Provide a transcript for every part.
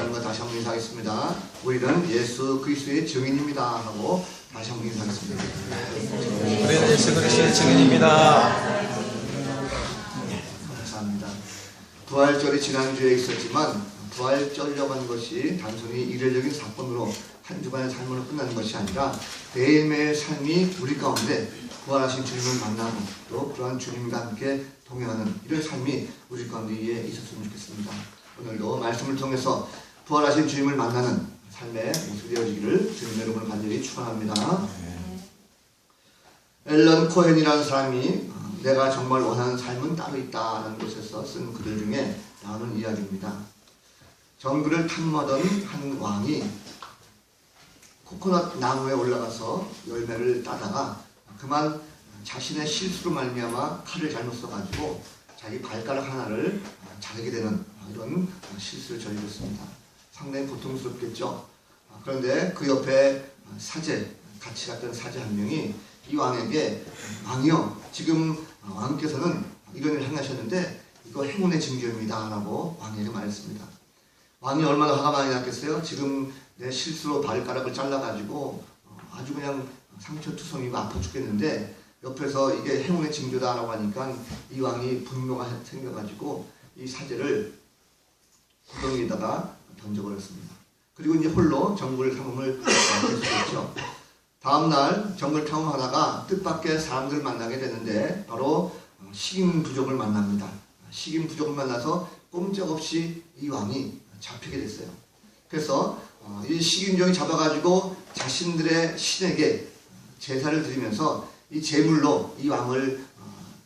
하는 거 다시 한번 인사하겠습니다. 우리는 예수 그리스도의 증인입니다 하고 다시 한번 인사하겠습니다. 우리는 예수 그리스도의 증인입니다. 감사합니다. 부활절이 지난주에 있었지만 부활절이라고 하는 것이 단순히 일회적인 사건으로 한 주간의 삶으로 끝나는 것이 아니라 매일매일 삶이 우리 가운데 부활하신 주님을 만나고 또 그러한 주님과 함께 동행하는 이런 삶이 우리 가운데 있었으면 좋겠습니다. 오늘도 말씀을 통해서 부활하신 주님을 만나는 삶의 모습이 되어지기를 주님 여러분을 간절히 축원합니다. 앨런 코헨이라는 사람이 내가 정말 원하는 삶은 따로 있다라는 곳에서 쓴 글들 중에 나오는 이야기입니다. 정글을 탐험하던 한 왕이 코코넛 나무에 올라가서 열매를 따다가 그만 자신의 실수로 말미암아 칼을 잘못 써가지고 자기 발가락 하나를 자르게 되는 이런 실수를 저질렀습니다. 상당히 고통스럽겠죠. 그런데 그 옆에 사제, 같이 갔던 사제 한 명이 이 왕에게 왕이요, 지금 왕께서는 이런 일을 행하셨는데 이거 행운의 징조입니다 라고 왕에게 말했습니다. 왕이 얼마나 화가 많이 났겠어요? 지금 내 실수로 발가락을 잘라가지고 아주 그냥 상처투성이고 아파 죽겠는데 옆에서 이게 행운의 징조다라고 하니까 이 왕이 분노가 생겨가지고 이 사제를 구덩이에다가 던져버렸습니다. 그리고 이제 홀로 정글 탐험을 계속했죠. 다음날 정글 탐험하다가 뜻밖의 사람들을 만나게 되는데 바로 식인 부족을 만납니다. 식인 부족을 만나서 꼼짝없이 이 왕이 잡히게 됐어요. 그래서 이 식인종이 잡아가지고 자신들의 신에게 제사를 드리면서 이 제물로 이 왕을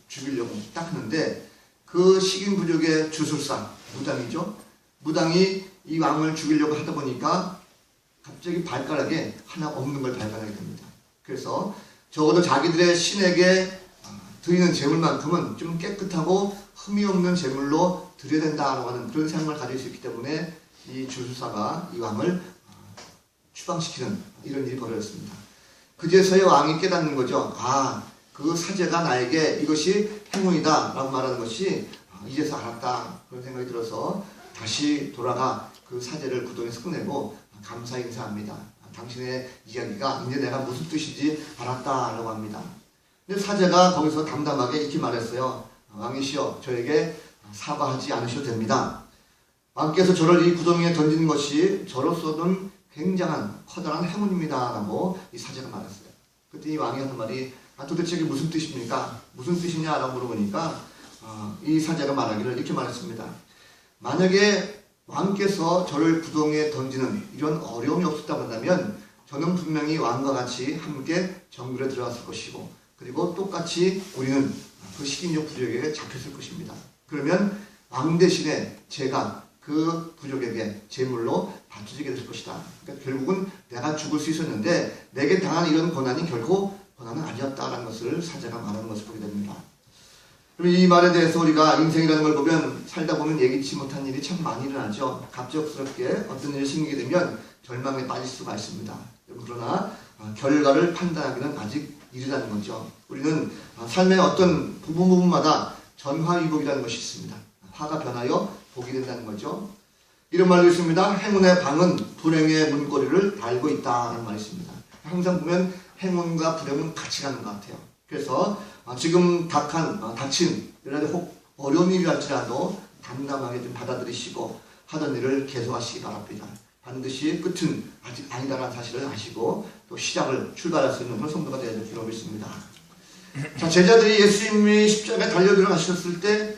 죽이려고 딱 하는데 그 식인 부족의 주술사 무당이죠. 무당이 이 왕을 죽이려고 하다 보니까 갑자기 발가락에 하나 없는 걸 발견하게 됩니다. 그래서 적어도 자기들의 신에게 드리는 제물만큼은 좀 깨끗하고 흠이 없는 제물로 드려야 된다라고 하는 그런 생각을 가지고 있었기 때문에 이 주술사가 이 왕을 추방시키는 이런 일이 벌어졌습니다. 그제서야 왕이 깨닫는 거죠. 아, 그 사제가 나에게 이것이 행운이다 라고 말하는 것이 이제서 알았다 그런 생각이 들어서 다시 돌아가 그 사제를 구덩이에서 꺼내고 감사 인사합니다. 당신의 이야기가 이제 내가 무슨 뜻인지 알았다 라고 합니다. 근데 사제가 거기서 담담하게 이렇게 말했어요. 왕이시여, 저에게 사과하지 않으셔도 됩니다. 왕께서 저를 이 구덩이에 던지는 것이 저로서는 굉장한 커다란 행운입니다 라고 이 사제가 말했어요. 그때 이 왕이 하는 말이 도대체 이게 무슨 뜻입니까? 무슨 뜻이냐 라고 물어보니까 이 사제가 말하기를 이렇게 말했습니다. 만약에 왕께서 저를 구덩이에 던지는 이런 어려움이 없었다고 한다면 저는 분명히 왕과 같이 함께 정글에 들어갔을 것이고 그리고 똑같이 우리는 그 식인종 부족에게 잡혔을 것입니다. 그러면 왕 대신에 제가 그 부족에게 제물로 바쳐지게 될 것이다. 그러니까 결국은 내가 죽을 수 있었는데 내게 당한 이런 고난이 결코 고난은 아니었다라는 것을 사제가 말하는 것을 보게 됩니다. 그럼 이 말에 대해서 우리가 인생이라는 걸 보면 살다 보면 예기치 못한 일이 참 많이 일어나죠. 갑작스럽게 어떤 일이 생기게 되면 절망에 빠질 수가 있습니다. 그러나 결과를 판단하기는 아직 이르다는 거죠. 우리는 삶의 어떤 부분마다 전화위복이라는 것이 있습니다. 화가 변하여 복이 된다는 거죠. 이런 말도 있습니다. 행운의 방은 불행의 문고리를 달고 있다는 말이 있습니다. 항상 보면 행운과 불행은 같이 가는 것 같아요. 그래서 지금 닥친 혹 어려운 일이랄지라도 담담하게 좀 받아들이시고 하던 일을 계속하시기 바랍니다. 반드시 끝은 아직 아니다라는 사실을 아시고 또 시작을 출발할 수 있는 그런 성도가 되어야 될 필요가 있습니다. 자, 제자들이 예수님이 십자가에 달려 들어가셨을 때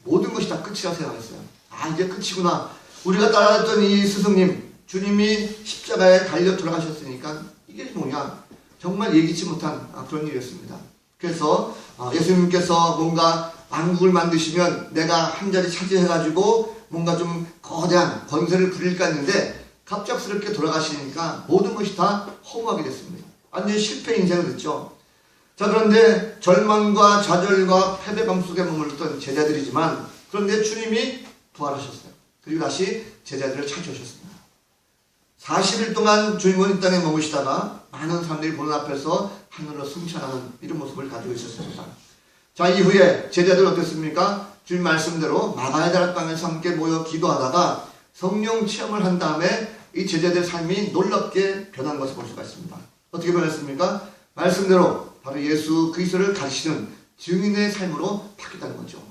모든 것이 다 끝이라고 생각했어요. 아, 이제 끝이구나. 우리가 따라갔던 이 스승님, 주님이 십자가에 달려 돌아가셨으니까 이게 뭐냐. 정말 예기치 못한 그런 일이었습니다. 그래서 예수님께서 뭔가 왕국을 만드시면 내가 한 자리 차지해가지고 뭔가 좀 거대한 권세를 부릴까 했는데 갑작스럽게 돌아가시니까 모든 것이 다 허무하게 됐습니다. 완전히 실패 인생을 됐죠. 자, 그런데 절망과 좌절과 패배감 속에 머물렀던 제자들이지만 그런데 주님이 부활하셨어요. 그리고 다시 제자들을 찾아오셨습니다. 40일 동안 주님은 이 땅에 머무시다가 많은 사람들이 보는 앞에서 하늘로 승천하는 이런 모습을 가지고 있었습니다. 자, 이후에 제자들 어땠습니까? 주님 말씀대로 마가의 다락방에서 함께 모여 기도하다가 성령 체험을 한 다음에 이 제자들의 삶이 놀랍게 변한 것을 볼 수가 있습니다. 어떻게 변했습니까? 말씀대로 바로 예수 그리스도를 가르치는 증인의 삶으로 바뀌었다는 거죠.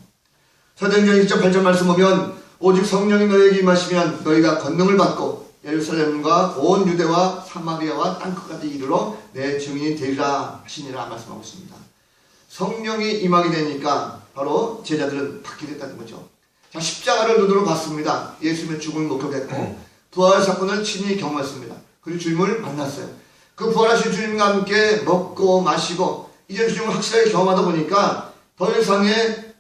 사도행전 1장 8절 말씀 보면 오직 성령이 너에게 임하시면 너희가 권능을 받고 예루살렘과 온 유대와 사마리아와 땅끝까지 이르러 내 증인이 되리라 하시니라 말씀하고 있습니다. 성령이 임하게 되니까 바로 제자들은 바뀌게 됐다는 거죠. 자, 십자가를 눈으로 봤습니다. 예수님의 죽음을 목격했고 부활 사건을 친히 경험했습니다. 그리고 주님을 만났어요. 그 부활하신 주님과 함께 먹고 마시고 이제 주님을 확실하게 경험하다 보니까 더 이상의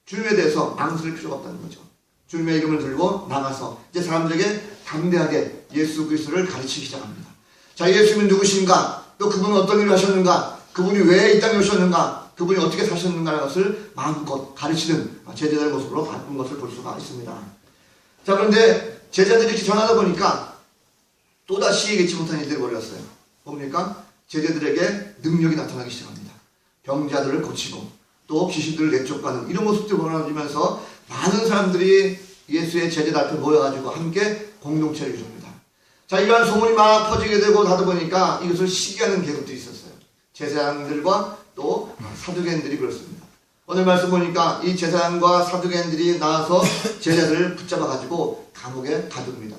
주님에 대해서 망설일 필요가 없다는 거죠. 주님의 이름을 들고 나가서 이제 사람들에게 담대하게 예수 그리스도를 가르치기 시작합니다. 자, 예수님은 누구신가? 또 그분은 어떤 일을 하셨는가? 그분이 왜 이 땅에 오셨는가? 그분이 어떻게 사셨는가라는 것을 마음껏 가르치는 제자들의 모습으로 바꾼 것을 볼 수가 있습니다. 자, 그런데 제자들이 이렇게 전하다 보니까 또다시 예기치 못한 일들이 벌어졌어요. 뭡니까? 제자들에게 능력이 나타나기 시작합니다. 병자들을 고치고 또 귀신들을 내쫓가는 이런 모습들이 벌어지면서 많은 사람들이 예수의 제자들 앞에 모여가지고 함께 공동체를 이룹니다. 자, 이러한 소문이 막 퍼지게 되고 하다 보니까 이것을 시기하는 계급들이 있었어요. 제사장들과 또 사두개인들이 그렇습니다. 오늘 말씀 보니까 이 제사장과 사두개인들이 나와서 제자들을 붙잡아가지고 감옥에 가둡니다.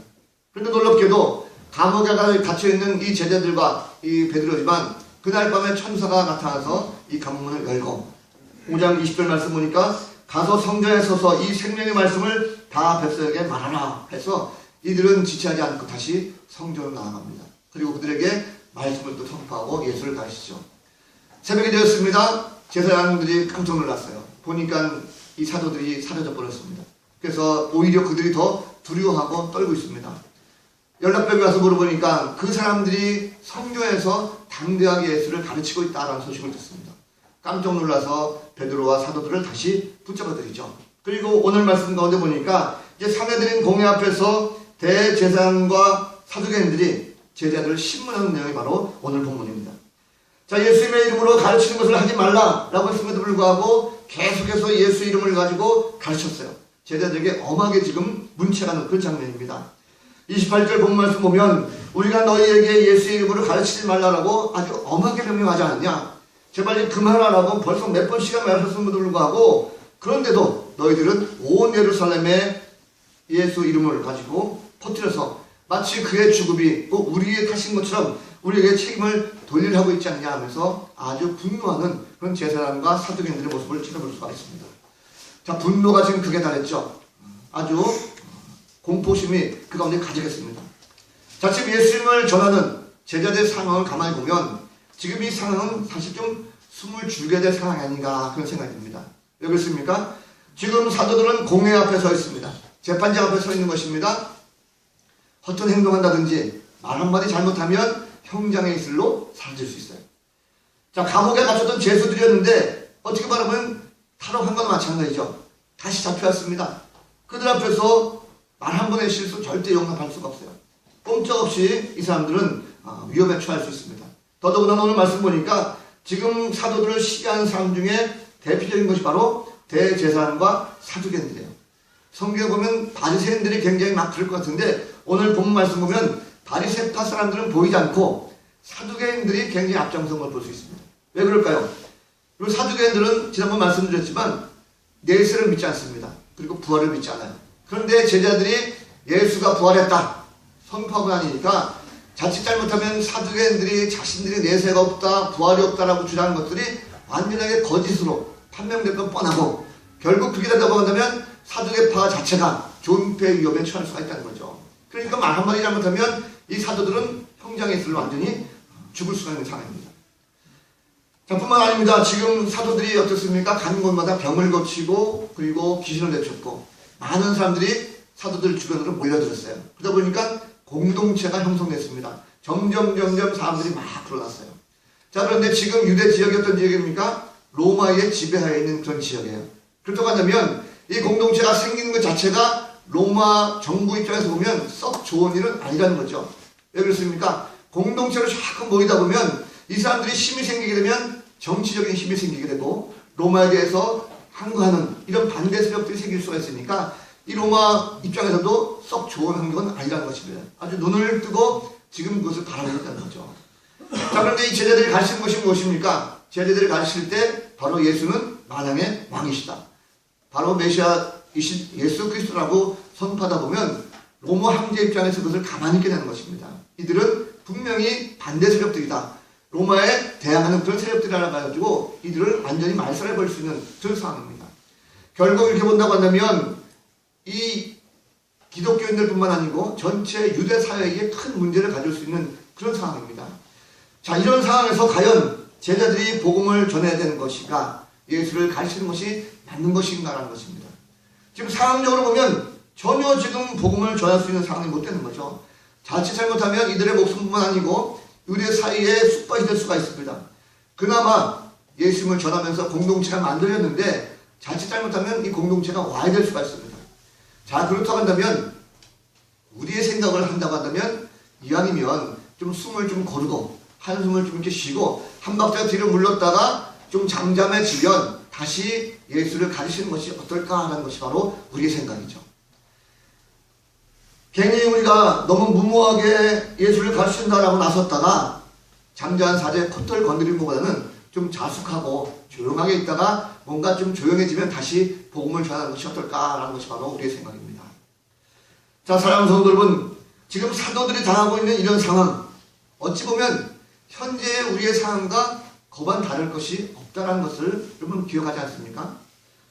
그런데 놀랍게도 감옥에 갇혀있는 이 제자들과 이 베드로지만 그날 밤에 천사가 나타나서 이 감문을 열고 5장 20절 말씀 보니까 가서 성전에 서서 이 생명의 말씀을 다 백성에게 말하라 해서 이들은 지체하지 않고 다시 성전으로 나아갑니다. 그리고 그들에게 말씀을 또 선포하고 예수를 가르치죠. 새벽이 되었습니다. 제사장들이 깜짝 놀랐어요. 보니까 이 사도들이 사라져 버렸습니다. 그래서 오히려 그들이 더 두려워하고 떨고 있습니다. 연락병이 와서 물어보니까 그 사람들이 성전에서 담대하게 예수를 가르치고 있다라는 소식을 듣습니다. 깜짝 놀라서 베드로와 사도들을 다시 붙잡아들이죠. 그리고 오늘 말씀 가운데 보니까 이제 상해드린 공회 앞에서 대제사장과 사두개인들이 제자들을 신문하는 내용이 바로 오늘 본문입니다. 자, 예수님의 이름으로 가르치는 것을 하지 말라라고 했음에도 불구하고 계속해서 예수 이름을 가지고 가르쳤어요. 제자들에게 엄하게 지금 문책하는 그런 장면입니다. 28절 본 말씀 보면 우리가 너희에게 예수의 이름으로 가르치지 말라라고 아주 엄하게 명령하지 않았냐? 제발 그만하라고 벌써 몇 번씩이나 말하셨음에도 불구하고 그런데도 너희들은 온 예루살렘에 예수 이름을 가지고 퍼뜨려서 마치 그의 죽음이 꼭 우리의 탓인 것처럼 우리에게 책임을 돌리려고 있지 않냐 하면서 아주 분노하는 그런 제사장과 사두개인들의 모습을 찾아볼 수가 있습니다. 자, 분노가 지금 극에 달했죠. 아주 공포심이 그 가운데 가지겠습니다. 자, 지금 예수님을 전하는 제자들의 상황을 가만히 보면 지금 이 상황은 사실 좀 숨을 줄게 될 상황이 아닌가 그런 생각이 듭니다. 왜 그렇습니까? 지금 사도들은 공회 앞에 서 있습니다. 재판장 앞에 서 있는 것입니다. 어떤 행동한다든지 말 한마디 잘못하면 형장의 이슬로 사라질 수 있어요. 자, 감옥에 갇혔던 죄수들이었는데 어떻게 말하면 탈옥한 건 마찬가지죠. 다시 잡혀왔습니다. 그들 앞에서 말 한 번의 실수 절대 용납할 수가 없어요. 꼼짝없이 이 사람들은 위험에 처할 수 있습니다. 더더구나 오늘 말씀 보니까 지금 사도들을 시기하는 사람 중에 대표적인 것이 바로 대제사장과 사두개인들이에요. 성경에 보면 바리새인들이 굉장히 막 그럴 것 같은데 오늘 본문 말씀 보면 바리새파 사람들은 보이지 않고 사두개인들이 굉장히 앞장선 걸 볼 수 있습니다. 왜 그럴까요? 그리고 사두개인들은 지난번 말씀드렸지만 내세를 믿지 않습니다. 그리고 부활을 믿지 않아요. 그런데 제자들이 예수가 부활했다 선포하고 나니까 자칫 잘못하면 사두개인들이 자신들이 내세가 없다 부활이 없다라고 주장하는 것들이 완전하게 거짓으로 판명될 건 뻔하고 결국 그렇게 된다고 한다면 사두개파 자체가 존폐 위험에 처할 수가 있다는 거죠. 그러니까 말 한마디 잘못하면 이 사도들은 형장의 이슬로 완전히 죽을 수가 있는 상황입니다. 자, 뿐만 아닙니다. 지금 사도들이 어떻습니까? 가는 곳마다 병을 고치고 그리고 귀신을 내쫓고 많은 사람들이 사도들 주변으로 몰려들었어요. 그러다 보니까 공동체가 형성됐습니다. 점점 사람들이 막 불어났어요. 자, 그런데 지금 유대 지역이 어떤 지역입니까? 로마의 지배하에 있는 그런 지역이에요. 그렇다고 한다면 이 공동체가 생기는 것 자체가 로마 정부 입장에서 보면 썩 좋은 일은 아니라는 거죠. 왜 그렇습니까? 공동체로 자꾸 모이다 보면 이 사람들이 힘이 생기게 되면 정치적인 힘이 생기게 되고 로마에 대해서 항거하는 이런 반대 세력들이 생길 수가 있으니까 이 로마 입장에서도 썩 좋은 환경은 아니라는 것입니다. 아주 눈을 뜨고 지금 그것을 바라보고 있다는 거죠. 자, 그런데 이 제자들이 가르치는 것이 무엇입니까? 제자들이 가르칠 때 바로 예수는 만왕의 왕이시다. 바로 메시아이신 예수 그리스도라고 선포하다 보면 로마 황제 입장에서 그것을 가만히 있게 되는 것입니다. 이들은 분명히 반대 세력들이다. 로마에 대항하는 그런 세력들이라 가지고 이들을 완전히 말살해버릴 수 있는 그런 상황입니다. 결국 이렇게 본다고 한다면 이 기독교인들뿐만 아니고 전체 유대 사회에 큰 문제를 가질 수 있는 그런 상황입니다. 자, 이런 상황에서 과연 제자들이 복음을 전해야 되는 것인가, 예수를 가르치는 것이 맞는 것인가라는 것입니다. 지금 상황적으로 보면 전혀 지금 복음을 전할 수 있는 상황이 못 되는 거죠. 자칫 잘못하면 이들의 목숨뿐만 아니고 유대 사이에 쑥밭이 될 수가 있습니다. 그나마 예수님을 전하면서 공동체가 만들어졌는데 자칫 잘못하면 이 공동체가 와야 될 수가 있습니다. 자, 그렇다고 한다면 우리의 생각을 한다고 한다면 이왕이면 좀 숨을 좀 고르고 한숨을 좀 이렇게 쉬고 한 박자 뒤로 물렀다가 좀 잠잠해지면 다시 예수를 가르치는 것이 어떨까 하는 것이 바로 우리의 생각이죠. 괜히 우리가 너무 무모하게 예수를 가르친다라고 나섰다가 잠잠한 사제의 콧털 건드리는 것보다는 좀 자숙하고 조용하게 있다가 뭔가 좀 조용해지면 다시 복음을 전하는 것이 어떨까라는 것이 바로 우리의 생각입니다. 자, 사랑하는 성도 여러분, 지금 사도들이 당하고 있는 이런 상황, 어찌 보면 현재의 우리의 상황과 거반 다를 것이 없다는 것을 여러분 기억하지 않습니까?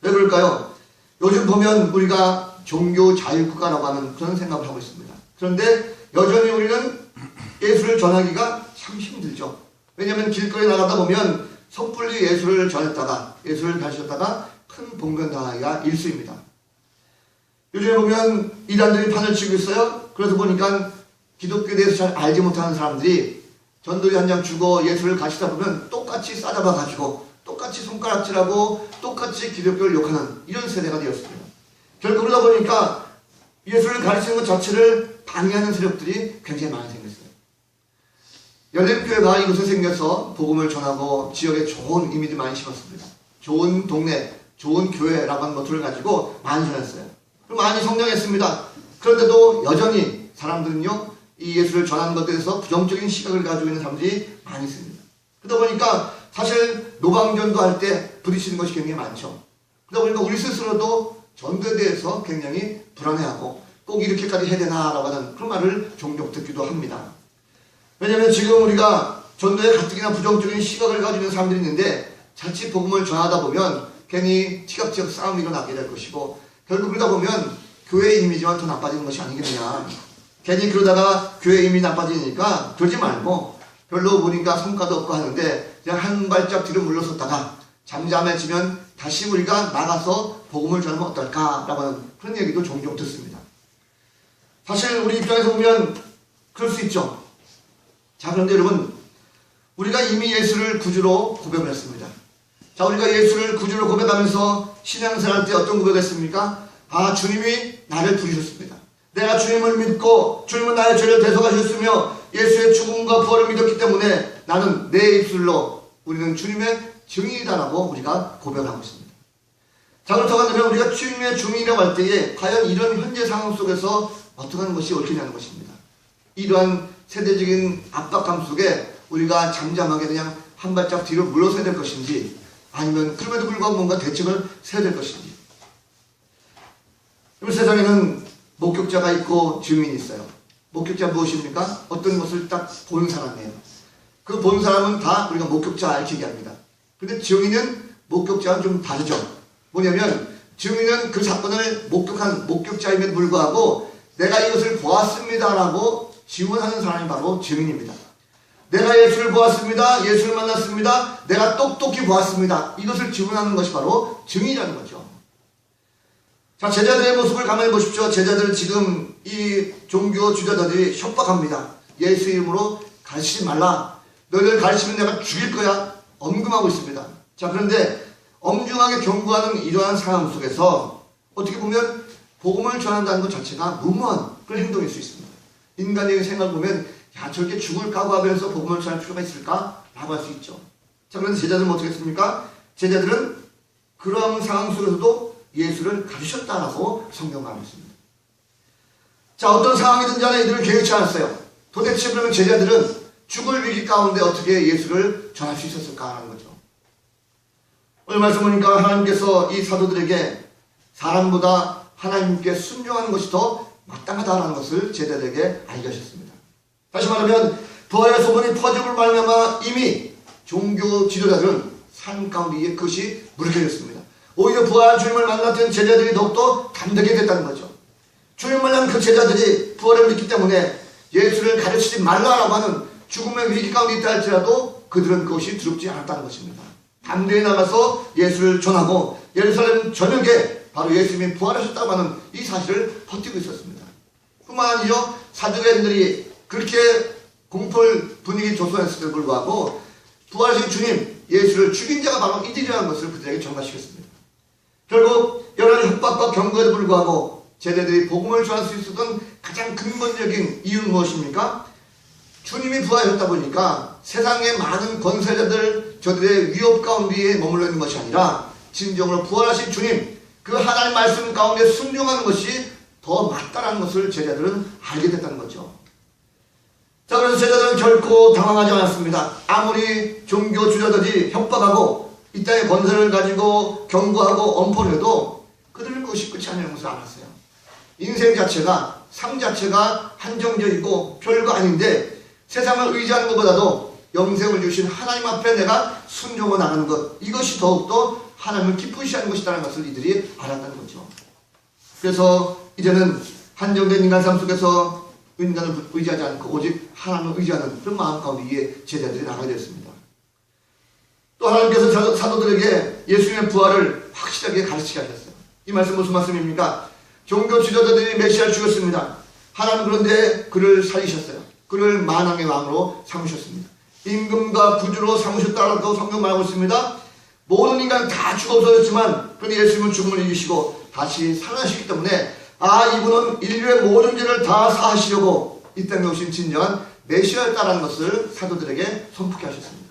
왜 그럴까요? 요즘 보면 우리가 종교 자유국가라고 하는 그런 생각을 하고 있습니다. 그런데 여전히 우리는 예수를 전하기가 참 힘들죠. 왜냐하면 길거리에 나가다 보면 섣불리 예수를 전했다가 예수를 가르쳤다가 큰 봉변당하기가 일쑤입니다. 요즘에 보면 이단들이 판을 치고 있어요. 그래서 보니까 기독교에 대해서 잘 알지 못하는 사람들이 전도리 한 장 주고 예수를 가르치다 보면 똑같이 싸잡아 가지고 똑같이 손가락질하고 똑같이 기독교를 욕하는 이런 세대가 되었습니다. 결국 그러다 보니까 예수를 가르치는 것 자체를 방해하는 세력들이 굉장히 많이 생겼어요. 열린교회가 이곳에 생겨서 복음을 전하고 지역에 좋은 이미지 많이 심었습니다. 좋은 동네, 좋은 교회라고 하는 것들을 가지고 많이 전했어요. 많이 성장했습니다. 그런데도 여전히 사람들은요, 이 예수를 전하는 것에 대해서 부정적인 시각을 가지고 있는 사람들이 많이 있습니다. 그러다 보니까 사실 노방전도 할 때 부딪히는 것이 굉장히 많죠. 그러다 보니까 우리 스스로도 전도에 대해서 굉장히 불안해하고 꼭 이렇게까지 해야 되나라고 하는 그런 말을 종종 듣기도 합니다. 왜냐하면 지금 우리가 전도에 가뜩이나 부정적인 시각을 가지고 있는 사람들이 있는데 자칫 복음을 전하다 보면 괜히 티격태격 싸움이 일어나게 될 것이고 결국 그러다 보면 교회 이미지만 더 나빠지는 것이 아니겠느냐. 괜히 그러다가 교회 이미지 나빠지니까 그러지 말고 별로 보니까 성과도 없고 하는데 그냥 한 발짝 뒤로 물러섰다가 잠잠해지면 다시 우리가 나가서 복음을 전하면 어떨까라고 하는 그런 얘기도 종종 듣습니다. 사실 우리 입장에서 보면 그럴 수 있죠. 자, 그런데 여러분, 우리가 이미 예수를 구주로 고백을 했습니다. 자, 우리가 예수를 구주로 고백하면서 신앙생활 때 어떤 고백을 했습니까? 아, 주님이 나를 부르셨습니다. 내가 주님을 믿고 주님은 나의 죄를 대속하셨으며 예수의 죽음과 부활을 믿었기 때문에 나는 내 입술로 우리는 주님의 증인이다라고 우리가 고백하고 있습니다. 자, 그렇다고 하면 우리가 주님의 증인이라고 할 때에 과연 이런 현재 상황 속에서 어떻게 하는 것이 옳겠냐는 것입니다. 이러한 세대적인 압박감 속에 우리가 잠잠하게 그냥 한 발짝 뒤로 물러서야 될 것인지 아니면 그럼에도 불구하고 뭔가 대책을 세워야 될 것인지. 이 세상에는 목격자가 있고 증인이 있어요. 목격자 무엇입니까? 어떤 것을 딱 본 사람이에요. 그 본 사람은 다 우리가 목격자 알히게 합니다. 근데 증인은 목격자와는 좀 다르죠. 뭐냐면 증인은 그 사건을 목격한 목격자임에도 불구하고 내가 이것을 보았습니다라고 증언하는 사람이 바로 증인입니다. 내가 예수를 보았습니다. 예수를 만났습니다. 내가 똑똑히 보았습니다. 이것을 증언하는 것이 바로 증인이라는 거죠. 자, 제자들의 모습을 가만히 보십시오. 제자들은 지금 이 종교 주자들이 협박합니다. 예수 이름으로 가르치지 말라. 너희를 가르치면 내가 죽일 거야. 엄금하고 있습니다. 자, 그런데 엄중하게 경고하는 이러한 상황 속에서 어떻게 보면 복음을 전한다는 것 자체가 무모한 그런 행동일 수 있습니다. 인간적인 생각을 보면 야, 저렇게 죽을 각오하면서 복음을 전할 필요가 있을까? 라고 할 수 있죠. 자, 그런데 제자들은 어떻게 했습니까? 제자들은 그러한 상황 속에서도 예수를 가르쳤다라고 성경 말하고 있습니다. 자, 어떤 상황이든 간에 이들은 계획치 않았어요. 도대체 그러면 제자들은 죽을 위기 가운데 어떻게 예수를 전할 수 있었을까 하는 거죠. 오늘 말씀 보니까 하나님께서 이 사도들에게 사람보다 하나님께 순종하는 것이 더 마땅하다는 것을 제자들에게 알게 하셨습니다. 다시 말하면 부활의 소문이 퍼짐을 말미암아 이미 종교 지도자들은 삶 가운데 그것이 무력해졌습니다. 오히려 부활한 주님을 만났던 제자들이 더욱더 담대게 됐다는 거죠. 주님을 만난 그 제자들이 부활을 믿기 때문에 예수를 가르치지 말라라고 하는 죽음의 위기 가운데 있다 할지라도 그들은 그것이 두렵지 않았다는 것입니다. 담대히 나가서 예수를 전하고 예루살렘 전역에 바로 예수님이 부활하셨다고 하는 이 사실을 버티고 있었습니다. 뿐만 아니죠. 사두개인들이 그렇게 공포를 분위기 조성했음에도 불구하고 부활하신 주님 예수를 죽인 자가 바로 이들이라는 것을 그들에게 전가시켰습니다. 결국 여러 가지 협박과 경고에도 불구하고 제자들이 복음을 전할 수 있었던 가장 근본적인 이유는 무엇입니까? 주님이 부활하셨다 보니까 세상의 많은 권세자들 저들의 위협 가운데에 머물러 있는 것이 아니라 진정으로 부활하신 주님 그 하나님 말씀 가운데 순종하는 것이 더 맞다라는 것을 제자들은 알게 됐다는 거죠. 자, 그래서 제자들은 결코 당황하지 않았습니다. 아무리 종교 주자들이 협박하고 이 땅의 권세를 가지고 경고하고 엄포해도 그들은 그것이 끝이 아니라는 것을 알았어요. 인생 자체가 삶 자체가 한정적이고 별거 아닌데 세상을 의지하는 것보다도 영생을 주신 하나님 앞에 내가 순종을 나가는 것 이것이 더욱더 하나님을 기쁘시하는 것이라는 것을 이들이 알았다는 거죠. 그래서 이제는 한정된 인간 삶 속에서 인간을 의지하지 않고 오직 하나님을 의지하는 그런 마음 가운데 이 제자들이 나가게 됐습니다. 또 하나님께서 사도들에게 예수님의 부활을 확실하게 가르치게 하셨어요. 이 말씀 무슨 말씀입니까? 종교 지도자들이 메시아를 죽였습니다. 하나님 그런데 그를 살리셨어요. 그를 만왕의 왕으로 삼으셨습니다. 임금과 구주로 삼으셨다고 성경 말하고 있습니다. 모든 인간 다 죽어 없어졌지만 그런데 예수님은 죽음을 이기시고 다시 살아나시기 때문에 이분은 인류의 모든 죄를 다 사하시려고 이 땅에 오신 진정한 메시아였다는 것을 사도들에게 선포케 하셨습니다.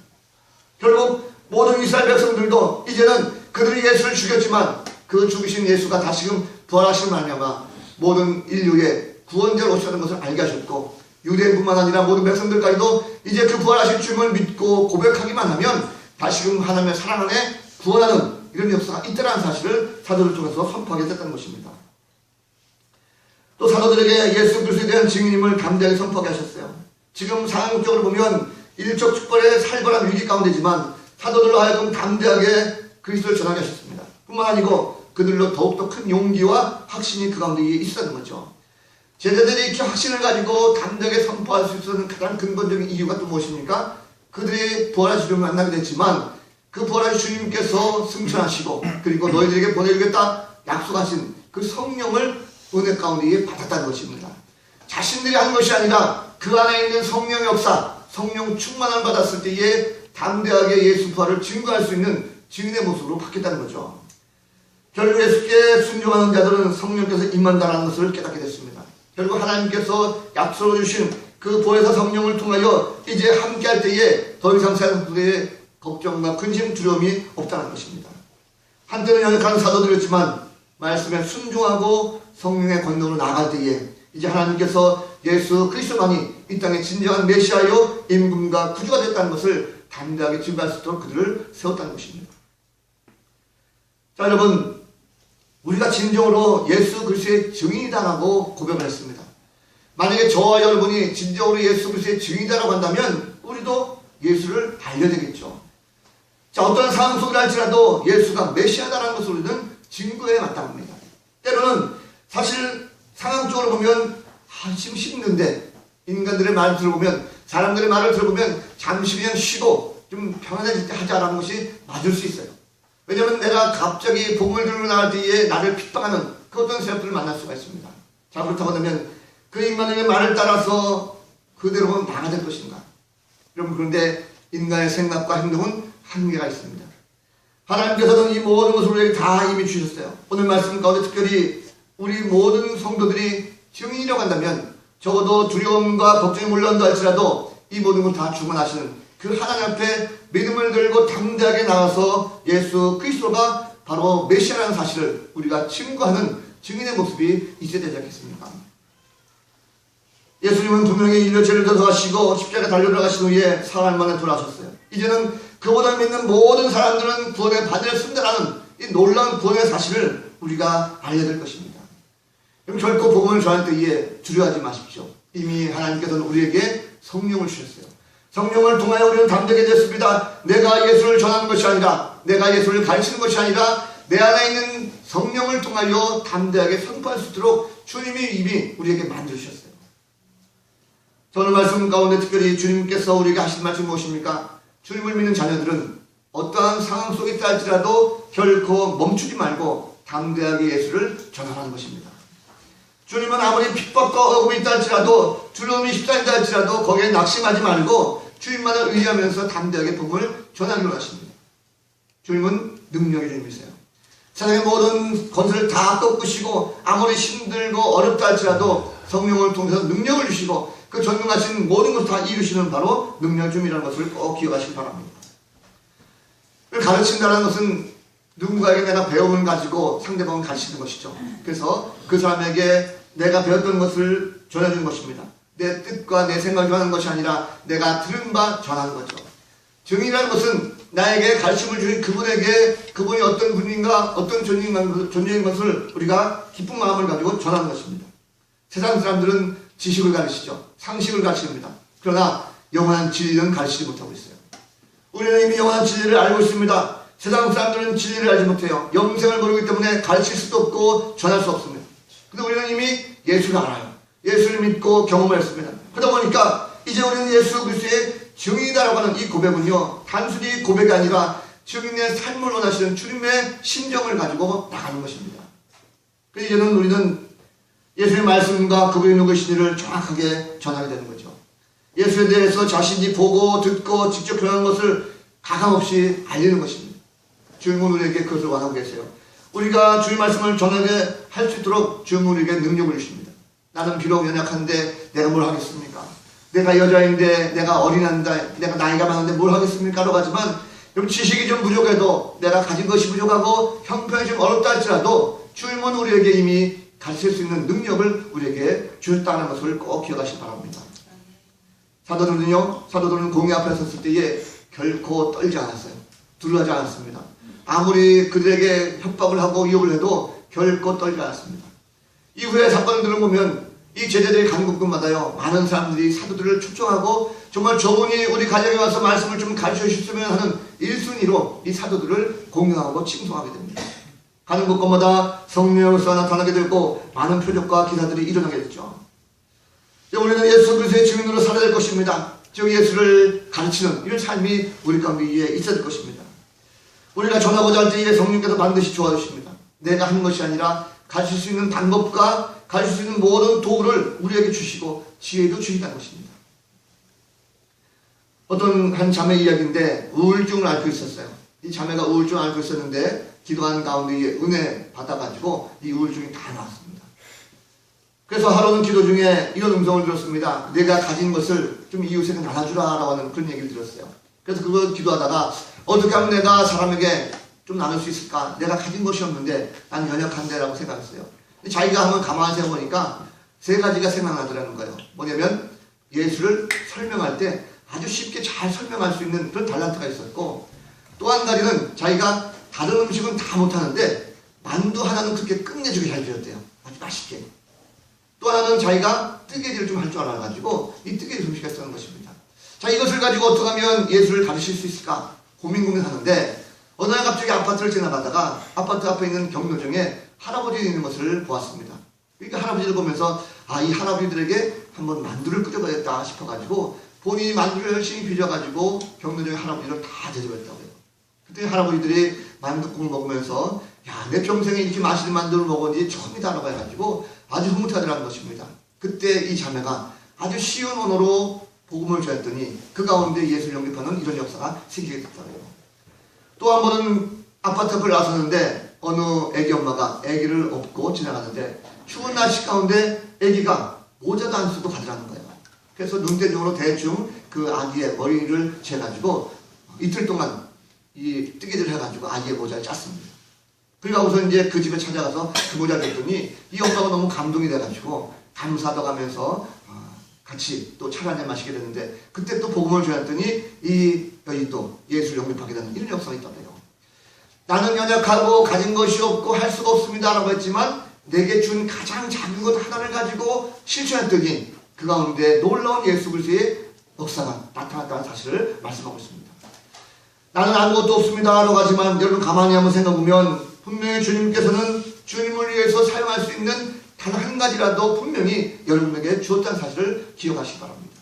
결국 모든 이스라엘 백성들도 이제는 그들이 예수를 죽였지만 그 죽으신 예수가 다시금 부활하신 말미암아 모든 인류의 구원자로 오시는 것을 알게 하셨고 유대인뿐만 아니라 모든 백성들까지도 이제 그 부활하신 주님을 믿고 고백하기만 하면 다시금 하나님의 사랑 안에 구원하는 이런 역사가 있다는 사실을 사도들 통해서 선포하게 됐다는 것입니다. 또 사도들에게 예수 그리스도에 대한 증인임을 담대하게 선포하게 하셨어요. 지금 상황적으로 보면 일촉즉발의 살벌한 위기 가운데지만 사도들로 하여금 담대하게 그리스도를 전하게 하셨습니다. 뿐만 아니고 그들로 더욱더 큰 용기와 확신이 그 가운데 있었던 거죠. 제자들이 이렇게 확신을 가지고 담대하게 선포할 수 있었던 가장 근본적인 이유가 또 무엇입니까? 그들이 부활하신 주님을 만나게 됐지만 그 부활하신 주님께서 승천하시고 그리고 너희들에게 보내주겠다 약속하신 그 성령을 은혜 가운데 받았다는 것입니다. 자신들이 하는 것이 아니라 그 안에 있는 성령의 역사, 성령 충만함을 받았을 때에 담대하게 예수 부활을 증거할 수 있는 증인의 모습으로 바뀌었다는 거죠. 결국 예수께 순종하는 자들은 성령께서 임한다는 것을 깨닫게 됐습니다. 결국 하나님께서 약속을 주신 그 보혜사 성령을 통하여 이제 함께할 때에 더 이상 세상의 걱정과 근심, 두려움이 없다는 것입니다. 한때는 연약한 사도들이었지만 말씀에 순종하고 성령의 권능으로 나아갈 때에 이제 하나님께서 예수 그리스도만이 이 땅의 진정한 메시아요 임금과 구주가 됐다는 것을 담대하게 증거할 수 있도록 그들을 세웠다는 것입니다. 자, 여러분, 우리가 진정으로 예수 그리스도의 증인이다라고 고백을 했습니다. 만약에 저와 여러분이 진정으로 예수 그리스도의 증인이다라고 한다면 우리도 예수를 알려야 되겠죠. 자, 어떤 상황 속이라 할지라도 예수가 메시아다라는 것을 우리는 증거해 마땅합니다. 때로는 사실 상황적으로 보면 지금 힘든데 인간들의 말을 들어보면 사람들의 말을 들어보면 잠시 그냥 쉬고 좀 편안해질 때 하자라는 것이 맞을 수 있어요. 왜냐하면 내가 갑자기 복음을 들고 나갈 때에 나를 핍박하는 그 어떤 세력들을 만날 수가 있습니다. 자, 그렇다고 하면 그 인간의 말을 따라서 그대로 나가될 것인가? 여러분, 그런데 인간의 생각과 행동은 한계가 있습니다. 하나님께서는 이 모든 것을 우리에게 다 이미 주셨어요. 오늘 말씀 가운데 특별히 우리 모든 성도들이 증인이라고 한다면 적어도 두려움과 걱정이 물론다 할지라도 이 모든 걸 다 주관하시는 그 하나님 앞에 믿음을 들고 담대하게 나가서 예수 그리스도가 바로 메시아라는 사실을 우리가 증거하는 증인의 모습이 있어야 되지 않겠습니까? 예수님은 분명히 인류 죄를 져서 십자가에 달려 들어가신 후에 사흘 만에 돌아오셨어요. 이제는 그보다 믿는 모든 사람들은 구원의 받을 쓴다라는 이 놀라운 구원의 사실을 우리가 알려야 될 것입니다. 그럼 결코 복음을 전할 때에 두려워하지 마십시오. 이미 하나님께서는 우리에게 성령을 주셨어요. 성령을 통하여 우리는 담대하게 됐습니다. 내가 예수를 전하는 것이 아니라, 내가 예수를 가르치는 것이 아니라 내 안에 있는 성령을 통하여 담대하게 선포할 수 있도록 주님이 이미 우리에게 만들어주셨어요. 오늘 말씀 가운데 특별히 주님께서 우리에게 하신 말씀이 무엇입니까? 주님을 믿는 자녀들은 어떠한 상황 속에 있다 할지라도 결코 멈추지 말고 담대하게 예수를 전하라는 것입니다. 주님은 아무리 핍박과 어려움이 있다 할지라도, 두려움이 십자인다 할지라도 거기에 낙심하지 말고 주님만을 의지하면서 담대하게 복음을 전하기로 하십니다. 주님은 능력의 주님이세요. 세상의 모든 것을 다 꺾으시고 아무리 힘들고 어렵다 할지라도 성령을 통해서 능력을 주시고 그 전능하신 모든 것을 다 이루시는 바로 능력의 주님이라는 것을 꼭 기억하시기 바랍니다. 가르친다는 것은 누군가에게 내가 배움을 가지고 상대방을 가르치는 것이죠. 그래서 그 사람에게 내가 배웠던 것을 전해주는 것입니다. 내 뜻과 내 생각이 하는 것이 아니라 내가 들은 바 전하는 거죠. 증인이라는 것은 나에게 가르침을 주신 그분에게 그분이 어떤 분인가 어떤 존재인 것을 우리가 기쁜 마음을 가지고 전하는 것입니다. 세상 사람들은 지식을 가르치죠. 상식을 가르칩니다. 그러나 영원한 진리는 가르치지 못하고 있어요. 우리는 이미 영원한 진리를 알고 있습니다. 세상 사람들은 진리를 알지 못해요. 영생을 모르기 때문에 가르칠 수도 없고 전할 수 없습니다. 근데 우리는 이미 예수를 알아요. 예수를 믿고 경험했습니다. 그러다 보니까 이제 우리는 예수 그리스도의 증인이다라고 하는 이 고백은요, 단순히 고백이 아니라 증인의 삶을 원하시는 주님의 심정을 가지고 나가는 것입니다. 그래서 이제는 우리는 예수의 말씀과 그분이 누구신지를 정확하게 전하게 되는 거죠. 예수에 대해서 자신이 보고 듣고 직접 변하는 것을 가감없이 알리는 것입니다. 주님은 우리에게 그것을 원하고 계세요. 우리가 주의 말씀을 전하게 할 수 있도록 주님은 우리에게 능력을 주십니다. 나는 비록 연약한데 내가 뭘 하겠습니까? 내가 여자인데, 내가 어린아이인데, 내가 나이가 많은데 뭘 하겠습니까? 라고 하지만 지식이 좀 부족해도, 내가 가진 것이 부족하고 형편이 좀 어렵다 할지라도 주님은 우리에게 이미 가르칠 수 있는 능력을 우리에게 주셨다는 것을 꼭 기억하시기 바랍니다. 사도들은 공의 앞에 섰을 때에 결코 떨지 않았어요. 두려워하지 않았습니다. 아무리 그들에게 협박을 하고 위협을 해도 결코 떨지 않았습니다. 이후에 사건들을 보면 이 제자들이 가는 곳곳마다요, 많은 사람들이 사도들을 초청하고 정말 저분이 우리 가정에 와서 말씀을 좀 가르쳐 주셨으면 하는 1순위로 이 사도들을 공경하고 칭송하게 됩니다. 가는 곳곳마다 성령의 역사가 나타나게 되고 많은 표적과 기사들이 일어나게 됐죠. 우리는 예수 그리스도의 증인으로 살아야 될 것입니다. 즉 예수를 가르치는 이런 삶이 우리 가운데 있어야 될 것입니다. 우리가 전하고자 할 때에 성령께서 반드시 도와주십니다. 내가 하는 것이 아니라 가르칠 수 있는 방법과 가르칠 수 있는 모든 도구를 우리에게 주시고 지혜도 주신다는 것입니다. 어떤 한 자매 이야기인데 우울증을 앓고 있었어요. 이 자매가 우울증을 앓고 있었는데 기도하는 가운데 은혜 받아가지고 이 우울증이 다 나왔습니다. 그래서 하루는 기도 중에 이런 음성을 들었습니다. 내가 가진 것을 좀 이웃에게 나눠주라 라고 하는 그런 얘기를 들었어요. 그래서 그걸 기도하다가 어떻게 하면 내가 사람에게 좀 나눌 수 있을까? 내가 가진 것이 없는데 난 연약한데 라고 생각했어요. 근데 자기가 한번 가만히 생각해보니까 세 가지가 생각나더라는 거예요. 뭐냐면 예수를 설명할 때 아주 쉽게 잘 설명할 수 있는 그런 달란트가 있었고, 또 한 가지는 자기가 다른 음식은 다 못하는데 만두 하나는 그렇게 끝내주게 잘 지었대요. 아주 맛있게. 또 하나는 자기가 뜨개질을 좀 할 줄 알아가지고 이 뜨개질 음식을 쓰는 것입니다. 자, 이것을 가지고 어떻게 하면 예수를 가르칠 수 있을까 고민하는데 어느 날 갑자기 아파트를 지나가다가 아파트 앞에 있는 경로정에 할아버지 있는 것을 보았습니다. 그러니까 할아버지를 보면서 이 할아버지들에게 한번 만두를 끓여봐야겠다 싶어가지고 본인이 만두를 열심히 빚어가지고 경로정에 할아버지를 다 대접했다고요. 그때 할아버지들이 만두국을 먹으면서 내 평생에 이렇게 맛있는 만두를 먹었는지 처음이다라고 해가지고 아주 흐뭇하더라는 것입니다. 그때 이 자매가 아주 쉬운 언어로 복음을 전했더니 그 가운데 예수를 영접하는 이런 역사가 생기게 됐다고요. 또 한 번은 아파트 앞을 나섰는데 어느 애기 엄마가 애기를 업고 지나가는데 추운 날씨 가운데 애기가 모자도 안 쓰고 가더라는 거예요. 그래서 눈대중으로 대충 그 아기의 머리를 재가지고 이틀 동안 이 뜨개질을 해가지고 아기의 모자를 짰습니다. 그러니까 우선 이제 그 집에 찾아가서 그 모자를 줬더니 이 엄마가 너무 감동이 돼가지고 감사도 하면서 같이 또 차를 한잔 마시게 됐는데, 그때 또 복음을 전했더니 이 여인도 예수를 영접하게 되는 이런 역사가 있다네요. 나는 연약하고 가진 것이 없고 할 수가 없습니다 라고 했지만 내게 준 가장 작은 것 하나를 가지고 실천했더니 그 가운데 놀라운 예수 그리스도의 역사가 나타났다는 사실을 말씀하고 있습니다. 나는 아무것도 없습니다 라고 하지만 여러분 가만히 한번 생각해보면 분명히 주님께서는 주님을 위해서 사용할 수 있는 단 한 가지라도 분명히 여러분에게 주었다는 사실을 기억하시기 바랍니다.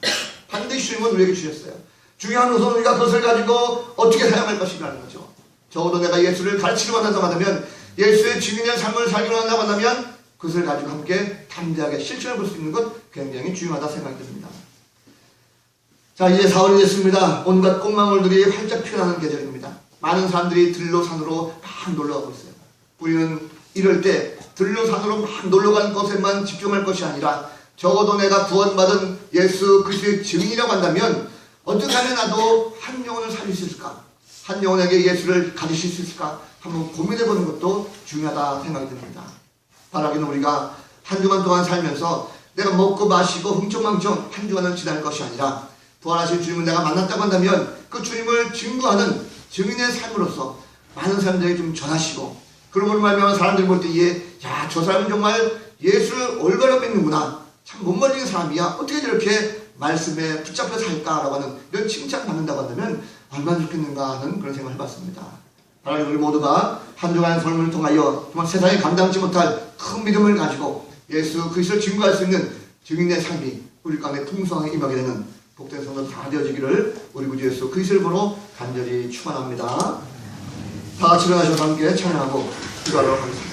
반드시 주님은 우리에게 주셨어요. 중요한 것은 우리가 그것을 가지고 어떻게 사용할 것이라는 거죠. 적어도 내가 예수를 가르치려 한다고 한다면, 예수의 증인의 삶을 살기로 한다고 한다면 그것을 가지고 함께 담대하게 실천해 볼 수 있는 것 굉장히 중요하다 생각이 듭니다. 자, 이제 4월이 됐습니다. 온갖 꽃망울들이 활짝 피어나는 계절입니다. 많은 사람들이 들로 산으로 막 놀러가고 있어요. 우리는 이럴 때 들로 산으로 막 놀러가는 것에만 집중할 것이 아니라 적어도 내가 구원받은 예수 그리스도의 증인이라고 한다면 어떻게 하면 나도 한 영혼을 살릴 수 있을까? 한 영혼에게 예수를 가르칠 수 있을까? 한번 고민해보는 것도 중요하다 생각이 듭니다. 바라기는 우리가 한 주간 동안 살면서 내가 먹고 마시고 흥청망청 한 주간을 지날 것이 아니라 부활하신 주님을 내가 만났다고 한다면 그 주님을 증거하는 증인의 삶으로서 많은 사람들에게 좀 전하시고, 그러므로 말미암아 사람들이 볼 때에 야, 저 사람은 정말 예수를 올바로 믿는구나, 참 못 말리는 사람이야, 어떻게 저렇게 말씀에 붙잡혀 살까라고 하는 이런 칭찬받는다고 한다면 얼마나 좋겠는가 하는 그런 생각을 해봤습니다. 바라기 우리 모두가 한 주간의 설문을 통하여 정말 세상에 감당치 못할 큰 믿음을 가지고 예수 그리스도를 증거할 수 있는 증인의 삶이 우리 가운데 풍성하게 임하게 되는 복된 성도 다 되어지기를 우리 구주 예수 그리스도를 보러 간절히 축원합니다. 다 같이 일어나셔서 함께 찬양하고 기도하도록 하겠습니다.